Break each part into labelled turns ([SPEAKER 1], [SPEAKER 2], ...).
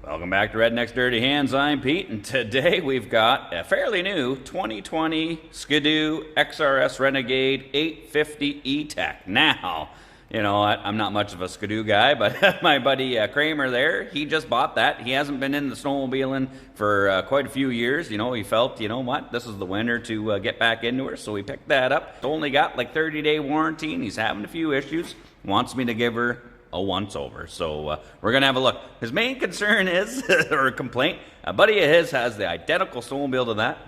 [SPEAKER 1] Welcome back to Redneck's Dirty Hands. I'm Pete, and today we've got a fairly new 2020 Skidoo XRS Renegade 850 E-Tech. Now, you know, I'm not much of a Skidoo guy, but my buddy Kramer there, he just bought that. He hasn't been in the snowmobiling for quite a few years. You know, he felt, you know what, this is the winter to get back into her, so he picked that up. It's only got like 30-day warranty, and he's having a few issues. Wants me to give her a once-over. So we're going to have a look. His main concern is, or a complaint, a buddy of his has the identical snowmobile to that,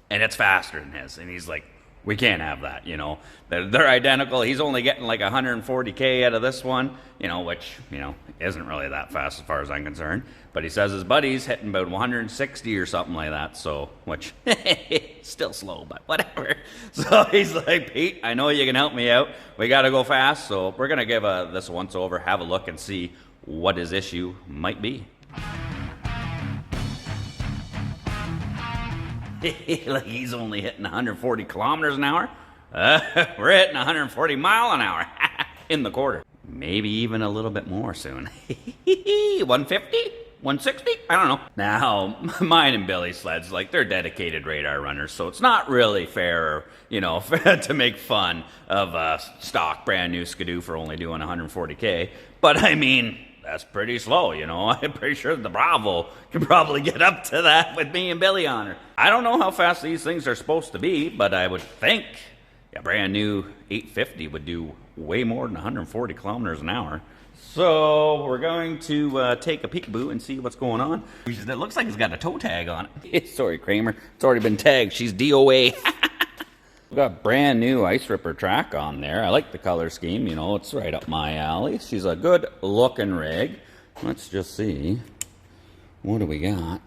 [SPEAKER 1] and it's faster than his. And he's like, we can't have that, you know. They're identical. He's only getting like 140K out of this one, you know, which, you know, isn't really that fast as far as I'm concerned. But he says his buddy's hitting about 160 or something like that, so, which, still slow, but whatever. So he's like, Pete, I know you can help me out. We got to go fast, so we're going to give this a once-over, have a look, and see what his issue might be. Like he's only hitting 140 kilometers an hour. We're hitting 140 mile an hour in the quarter. Maybe even a little bit more soon. 150? 160? I don't know. Now, mine and Billy's sleds, like, they're dedicated radar runners, so it's not really fair, you know, to make fun of a stock brand new Skidoo for only doing 140K. But I mean, that's pretty slow, you know. I'm pretty sure the Bravo can probably get up to that with me and Billy on her. I don't know how fast these things are supposed to be, but I would think a brand new 850 would do way more than 140 kilometers an hour. So we're going to take a peekaboo and see what's going on. It looks like it's got a toe tag on it. Sorry, Kramer. It's already been tagged. She's DOA. We've got brand new Ice Ripper track on there. I like the color scheme. You know, it's right up my alley. She's a good looking rig. Let's just see. What do we got?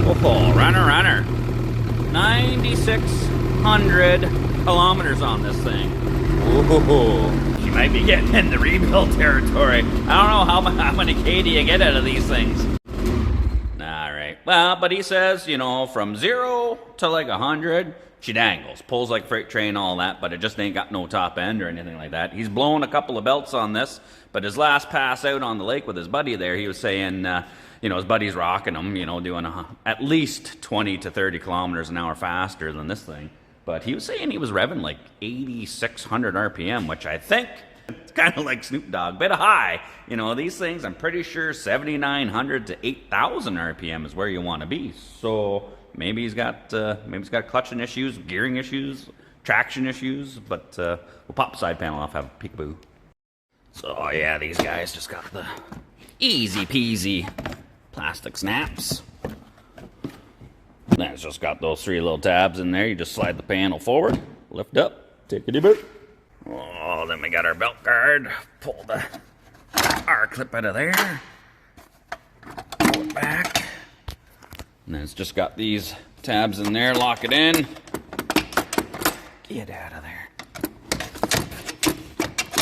[SPEAKER 1] Oh, runner. 9,600 kilometers on this thing. Ooh. She might be getting into rebuild territory. I don't know how many K do you get out of these things. Alright, well, but he says, you know, from 0 to like 100, she dangles. Pulls like freight train, all that, but it just ain't got no top end or anything like that. He's blown a couple of belts on this, but his last pass out on the lake with his buddy there, he was saying, you know, his buddy's rocking him, you know, doing at least 20 to 30 kilometers an hour faster than this thing. But he was saying he was revving like 8,600 RPM, which I think it's kind of like Snoop Dogg, bit of high. You know, these things, I'm pretty sure 7,900 to 8,000 RPM is where you want to be. So maybe he's got clutching issues, gearing issues, traction issues. But we'll pop the side panel off, have a peekaboo. So yeah, these guys just got the easy peasy plastic snaps. Then it's just got those 3 little tabs in there. You just slide the panel forward, lift up, take it boot. Oh, then we got our belt guard. Pull the R clip out of there. Pull it back. And then it's just got these tabs in there. Lock it in. Get out of there.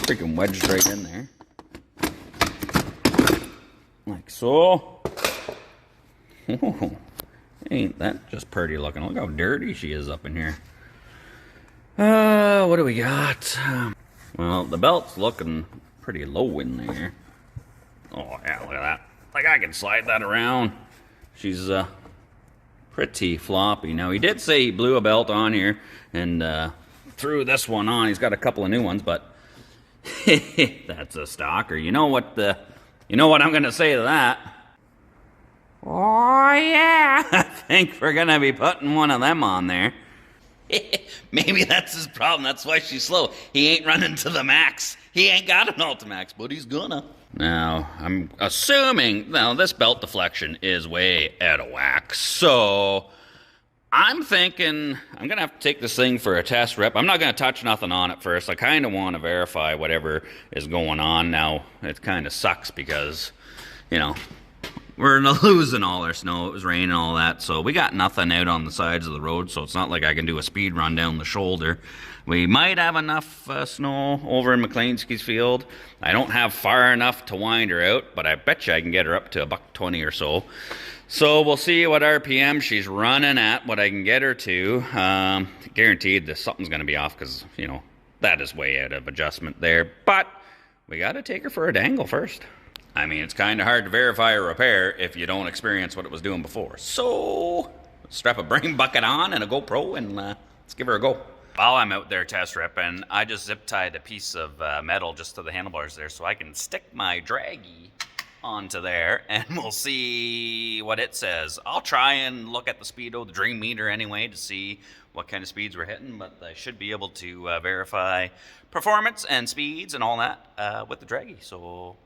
[SPEAKER 1] Freaking wedged right in there. Like so. Oh. Ain't that just pretty looking? Look how dirty she is up in here. What do we got? Well, the belt's looking pretty low in there. Oh, yeah, look at that. Like, I can slide that around. She's pretty floppy. Now, he did say he blew a belt on here and threw this one on. He's got a couple of new ones, but that's a stalker. You know what I'm going to say to that? Oh, yeah. I think we're going to be putting one of them on there. Maybe that's his problem. That's why she's slow. He ain't running to the max. He ain't got an ULTIMAX, but he's gonna. Now, I'm assuming, now this belt deflection is way out of whack. So, I'm thinking I'm going to have to take this thing for a test rip. I'm not going to touch nothing on it first. I kind of want to verify whatever is going on. Now, it kind of sucks because, you know, we're losing all our snow. It was raining and all that, so we got nothing out on the sides of the road, so it's not like I can do a speed run down the shoulder. We might have enough snow over in McLeanski's field. I don't have far enough to wind her out, but I bet you I can get her up to $120 or so. So we'll see what RPM she's running at, what I can get her to. Guaranteed that something's going to be off because, you know, that is way out of adjustment there. But we got to take her for a dangle first. I mean, it's kind of hard to verify or repair if you don't experience what it was doing before. So, strap a brain bucket on and a GoPro and let's give her a go. While I'm out there test ripping, I just zip tied a piece of metal just to the handlebars there so I can stick my draggy onto there and we'll see what it says. I'll try and look at the speedo, the dream meter anyway, to see what kind of speeds we're hitting, but I should be able to verify performance and speeds and all that with the draggy. So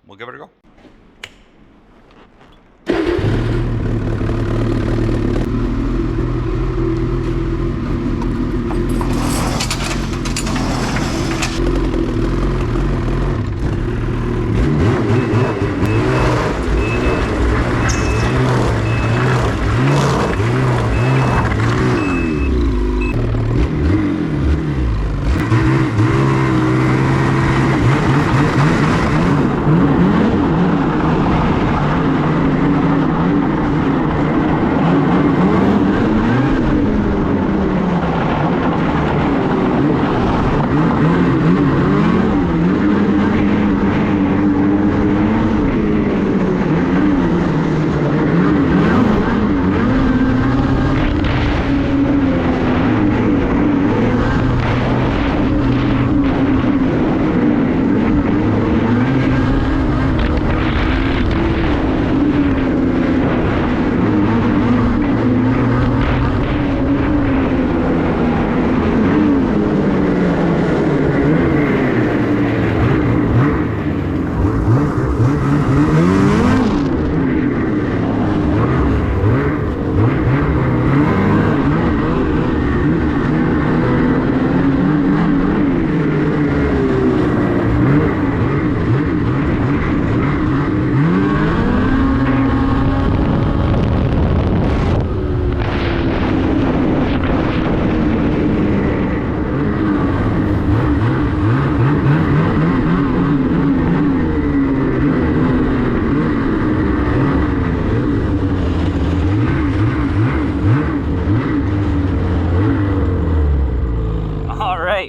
[SPEAKER 1] we'll give it a go.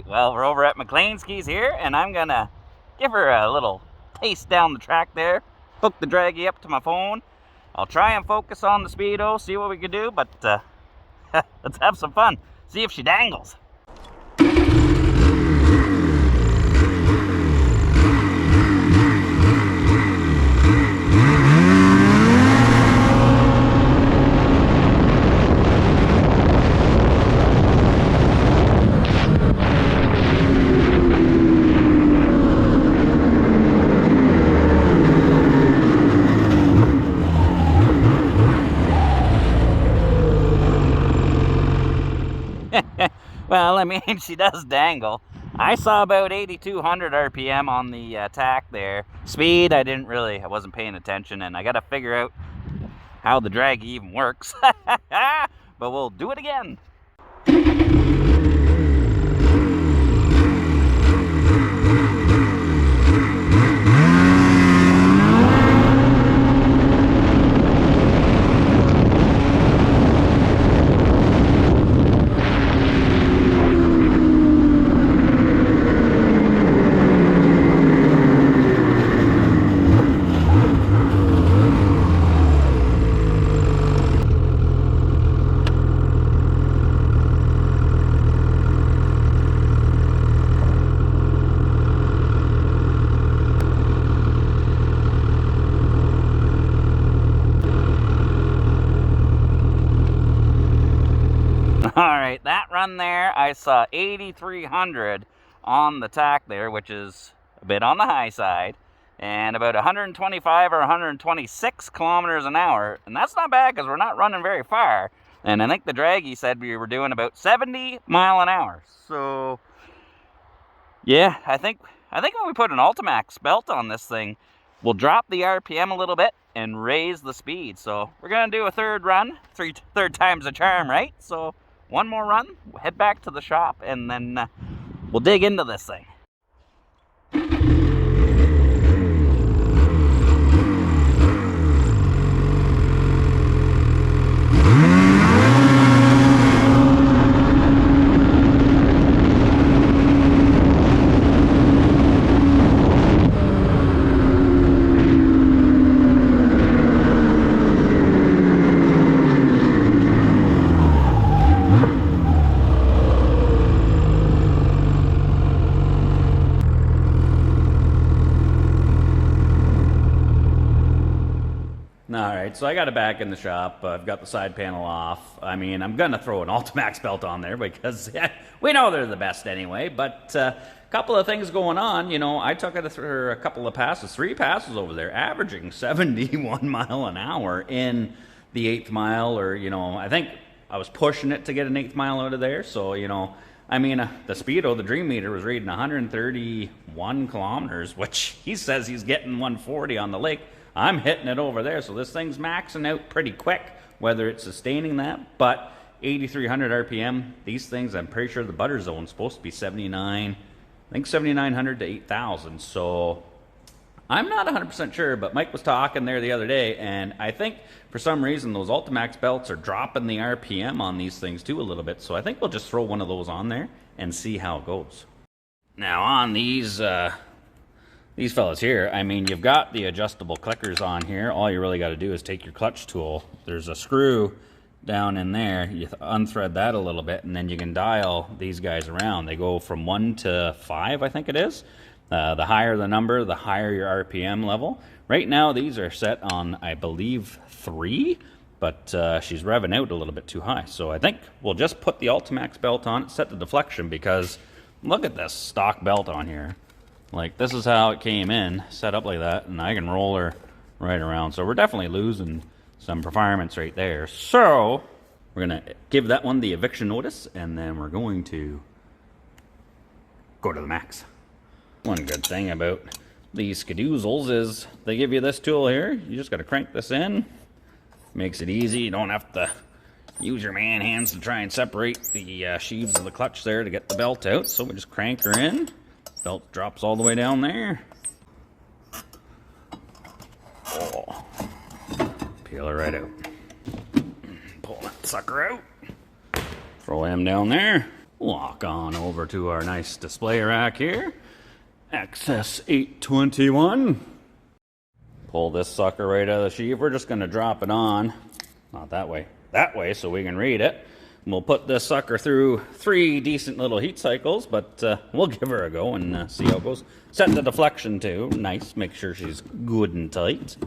[SPEAKER 1] Well, we're over at McLeanski's here, and I'm gonna give her a little taste down the track there. Hook the draggy up to my phone. I'll try and focus on the speedo, see what we can do, but let's have some fun. See if she dangles. Well, I mean, she does dangle. I saw about 8,200 RPM on the tack there. Speed, I wasn't paying attention, and I gotta figure out how the drag even works. But we'll do it again. Alright, that run there, I saw 8,300 on the tack there, which is a bit on the high side, and about 125 or 126 kilometers an hour, and that's not bad because we're not running very far. And I think the draggy said we were doing about 70 mile an hour. So, yeah, I think when we put an ULTIMAX belt on this thing, we'll drop the RPM a little bit and raise the speed. So we're going to do a third run, third time's a charm, right? So one more run, we'll head back to the shop, and then we'll dig into this thing. All right, so I got it back in the shop. I've got the side panel off. I mean, I'm going to throw an ULTIMAX belt on there because we know they're the best anyway. But a couple of things going on. You know, I took it for a couple of passes, 3 passes over there, averaging 71 mile an hour in the 8th mile. Or, you know, I think I was pushing it to get an 8th mile out of there. So, you know, I mean, the speedo, the Dream Meter, was reading 131 kilometers, which he says he's getting 140 on the lake. I'm hitting it over there, so this thing's maxing out pretty quick, whether it's sustaining that. But 8,300 RPM, these things, I'm pretty sure the butter zone's supposed to be 79, I think 7,900 to 8,000. So I'm not 100% sure, but Mike was talking there the other day, and I think for some reason those ULTIMAX belts are dropping the RPM on these things too a little bit. So I think we'll just throw one of those on there and see how it goes. Now on these fellas here, I mean, you've got the adjustable clickers on here. All you really got to do is take your clutch tool. There's a screw down in there. You unthread that a little bit, and then you can dial these guys around. They go from 1 to 5, I think it is. The higher the number, the higher your RPM level. Right now, these are set on, I believe, 3, but she's revving out a little bit too high. So I think we'll just put the ULTIMAX belt on it, set the deflection, because look at this stock belt on here. Like, this is how it came in, set up like that, and I can roll her right around. So we're definitely losing some performance right there. So we're going to give that one the eviction notice, and then we're going to go to the max. One good thing about these Skidoozles is they give you this tool here. You just got to crank this in. Makes it easy. You don't have to use your man hands to try and separate the sheaves of the clutch there to get the belt out. So we just crank her in. Belt drops all the way down there. Oh. Peel her right out. Pull that sucker out. Throw him down there. Walk on over to our nice display rack here. XS 821. Pull this sucker right out of the sheave. We're just going to drop it on. Not that way. That way so we can read it. We'll put this sucker through 3 decent little heat cycles, but we'll give her a go and see how it goes. Set the deflection too. Nice. Make sure she's good and tight.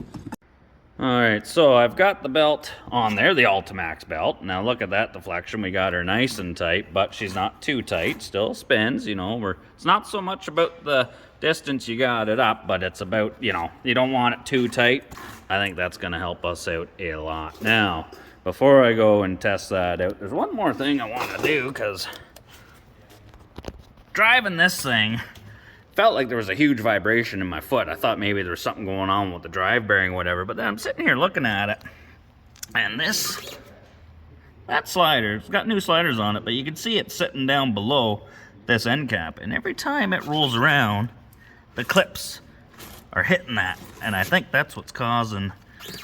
[SPEAKER 1] Alright, so I've got the belt on there, the ULTIMAX belt. Now look at that deflection. We got her nice and tight, but she's not too tight. Still spins, you know. It's not so much about the distance you got it up, but it's about, you know, you don't want it too tight. I think that's going to help us out a lot. Now, before I go and test that out, there's one more thing I want to do, because driving this thing felt like there was a huge vibration in my foot. I thought maybe there was something going on with the drive bearing or whatever, but then I'm sitting here looking at it, and that slider, it's got new sliders on it, but you can see it sitting down below this end cap, and every time it rolls around, the clips are hitting that, and I think that's what's causing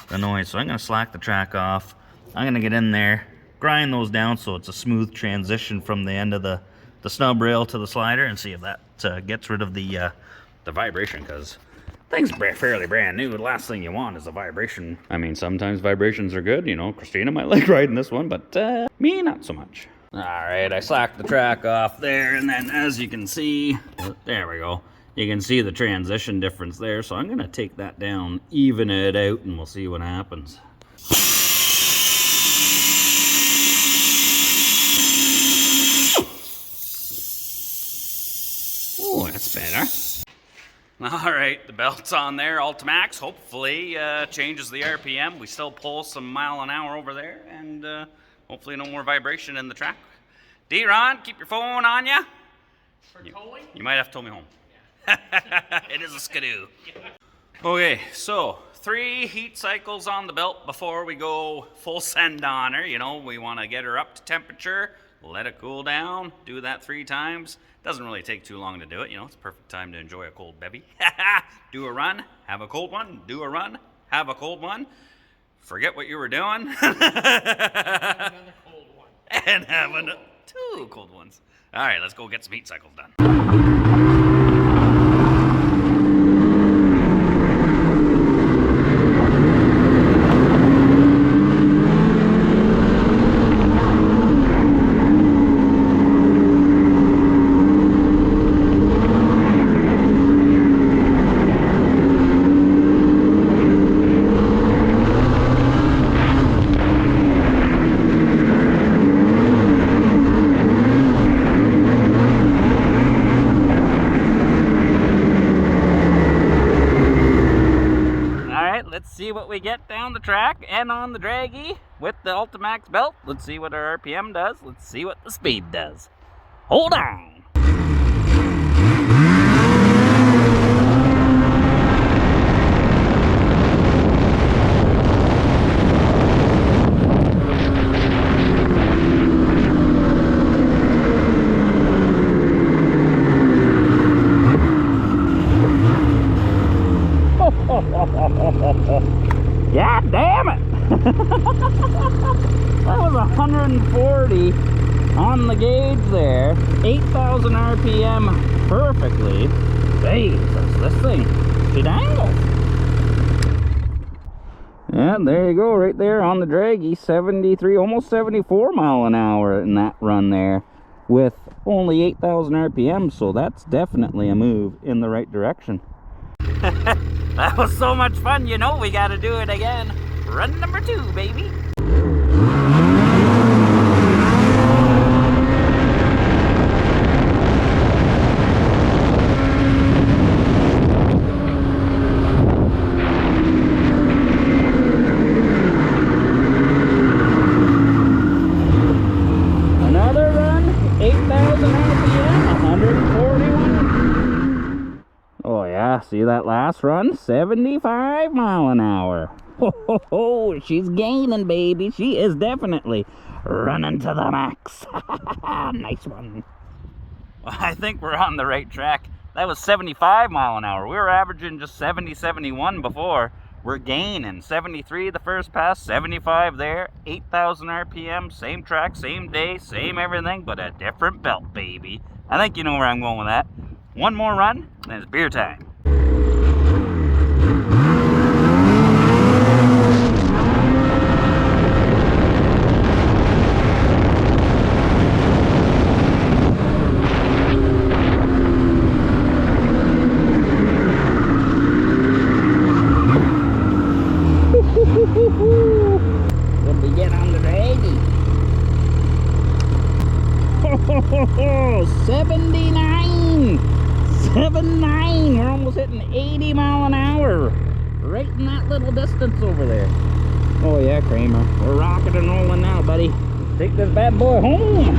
[SPEAKER 1] the noise. So I'm going to slack the track off. I'm going to get in there, grind those down so it's a smooth transition from the end of the snub rail to the slider, and see if that gets rid of the vibration, because things are fairly brand new. The last thing you want is a vibration. I mean, sometimes vibrations are good. You know, Christina might like riding this one, but me, not so much. All right, I slacked the track off there, and then as you can see, there we go. You can see the transition difference there, so I'm going to take that down, even it out, and we'll see what happens. Oh, that's better. All right, the belt's on there, ULTIMAX. Hopefully changes the RPM. We still pull some mile an hour over there, and hopefully no more vibration in the track. D-Ron, keep your phone on ya.
[SPEAKER 2] For towing?
[SPEAKER 1] You might have to tow me home. Yeah. It is a Skidoo. Okay, so 3 heat cycles on the belt before we go full send on her. You know, we want to get her up to temperature, let it cool down, do that 3 times. Doesn't really take too long to do it. You know, it's a perfect time to enjoy a cold bevy. Do a run, have a cold one. Do a run, have a cold one. Forget what you were doing.
[SPEAKER 2] Another cold one.
[SPEAKER 1] And have 2 cold ones. All right, let's go get some heat cycles done. let's see what we get down the track and on the draggy with the ULTIMAX belt. Let's see what our RPM does. Let's see what the speed does. Hold on. God damn it! That was 140 on the gauge there. 8,000 RPM perfectly. Jesus, this thing, she dangles. Yeah, there you go, right there on the draggy. 73, almost 74 mile an hour in that run there with only 8,000 RPM, so that's definitely a move in the right direction. That was so much fun, you know we gotta do it again. Run number 2, baby. Another run, 8,000 RPM, 141. Oh yeah, see that last run? 75 mile an hour. Ho ho ho, she's gaining, baby. She is definitely running to the max. Nice one. Well, I think we're on the right track. That was 75 mile an hour. We were averaging just 70, 71 before. We're gaining 73 the first pass, 75 there, 8,000 RPM, same track, same day, same everything, but a different belt, baby. I think you know where I'm going with that. One more run, and it's beer time. What we get on the draggy? 79! 79! We're almost hitting 80 mile an hour. Right in that little distance over there. Oh yeah, Kramer. We're rocking and rolling now, buddy. Take this bad boy home.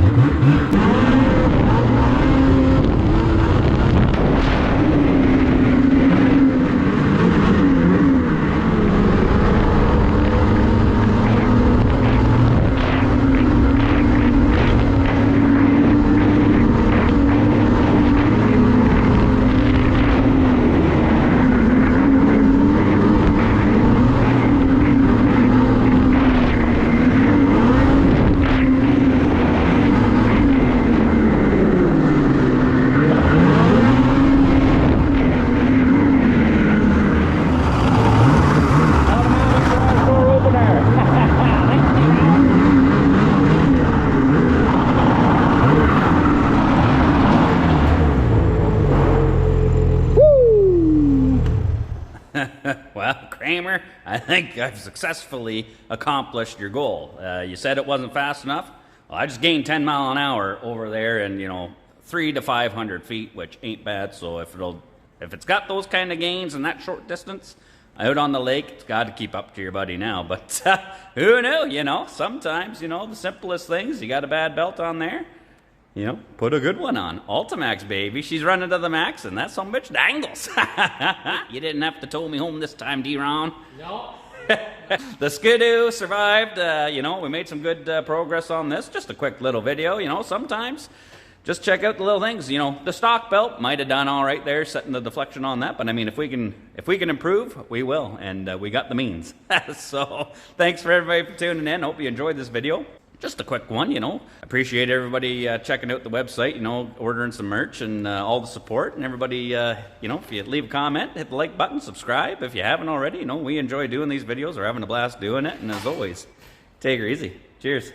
[SPEAKER 1] Well, Kramer, I think I've successfully accomplished your goal. You said it wasn't fast enough. Well, I just gained 10 mile an hour over there and, 300 to 500 feet, which ain't bad. So if it's got those kind of gains in that short distance, out on the lake, it's got to keep up to your buddy now. But who knew, sometimes, the simplest things, you got a bad belt on there, put a good one on. ULTIMAX, baby. She's running to the max, and that son of a bitch dangles. You didn't have to tow me home this time, D-Ron.
[SPEAKER 2] No.
[SPEAKER 1] The Skidoo survived. We made some good progress on this. Just a quick little video. Sometimes just check out the little things. The stock belt might have done all right there, setting the deflection on that. But I mean, if we can improve, we will, and we got the means. So thanks for everybody for tuning in. Hope you enjoyed this video. Just a quick one, Appreciate everybody checking out the website, ordering some merch and all the support. And everybody, if you leave a comment, hit the like button, subscribe. If you haven't already, we enjoy doing these videos. We're having a blast doing it. And as always, take her easy. Cheers.